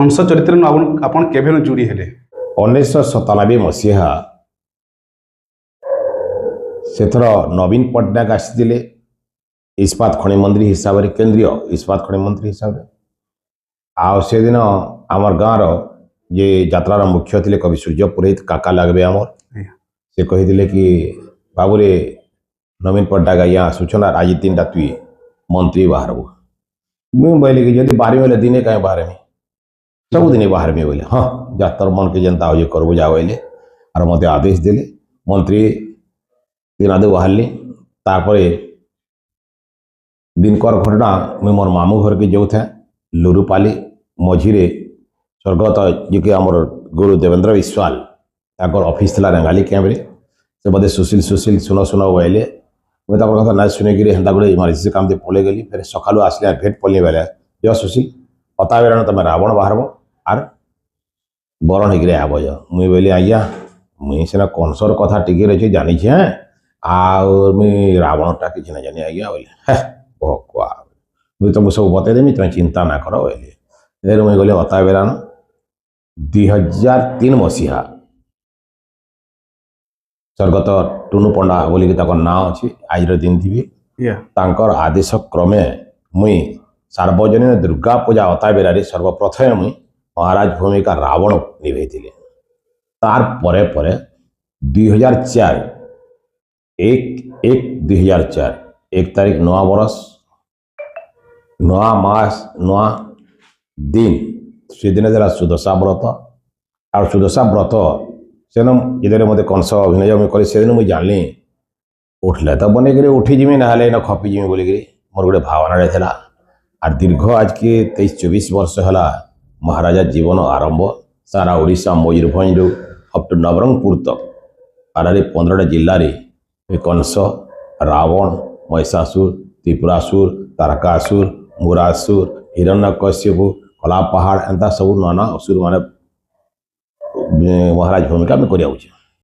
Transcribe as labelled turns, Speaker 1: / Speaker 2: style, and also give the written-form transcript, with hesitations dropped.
Speaker 1: हंस चरित्र आपण केभेन जोड़ी हेले
Speaker 2: 1997 मसीहा सेथर नवीन पट्टनायक आसीथिले इस्पात खनि मंत्री हिसाब से केंद्रीय इस्पात खनि मंत्री हिसाब से से दिन आमर गाँव जे यात्रार मुख्य थे कवि सूर्य पुरोहित काका लगबे आमर से कही कि बाबूरे नवीन पट्टनायक आज्ञा आसूचना आज 3टा तुई मंत्री बाहर मुझे बोले कि जब बाहर बोले दिने कहीं बाहर में सब दिन बाहर में बोले हाँ जा तोर मन के जनता हो करबू जा बोले और मत आदेश देले मंत्री दिन आदे बाहरली दिनकर घटना मुझे मोर मामू घर के जो था लुरुपाली मझीरे स्वर्गत जी के आमर गुरु देवेंद्र विश्वाल ताकर ऑफिस थी रेंगाली कैम्प्रे से बोधे सुशील सुशील सुन सुन बोले मुझे कथा ना शुणिक हेन्ता गोटे इमरजेंसी काम पलि गली फिर सका आसले भेट पड़नी बेले जो सुशील पता बेरान तुम रावण बाहर आर बरण होकर आब जा मुई बोली आज्ञा मुई सीना कंसर कथा टिके रही जानी मुई रावणटा कि ना जानी आज्ञा बोले है भकुआ मुझे तुमको सब बतईदेमी तुम चिंता ना कर बोले फिर मुई गली अता बेरान 2003 मसीहा स्वर्गत टुनु पंडा बोलिक ना अच्छी आज दिन थी तांकर आदेश क्रमे मुई सार्वजनिक दुर्गा पूजा अता बेरारे सर्वप्रथम मुई महाराज भूमिका रावण निभे तार परे परे 2004 1 तारीख नवा बरस नवा मास नवा दिन से दिन देला सुदशा व्रत और सुदशा व्रत से इधर मत कंस अभिनय मुझे करी से दिन मुझे जानी उठले तो बन उठी जिमी ना ना खपी जिमी बोलिक मोर गोटे भावना था और दीर्घ आज के 23-24 वर्ष है महाराजा जीवन आरंभ सारा ओडिशा मयूरभंज अप टू नवरंगपुर तक आरारे 15टा जिले में कंस रावण महिषासुर त्रिपुरासुर तारकासुर मुरासुर हिरण्यकश्यप कला पहाड़ एंता सब नाना असुर माने महाराज भूमिका में कर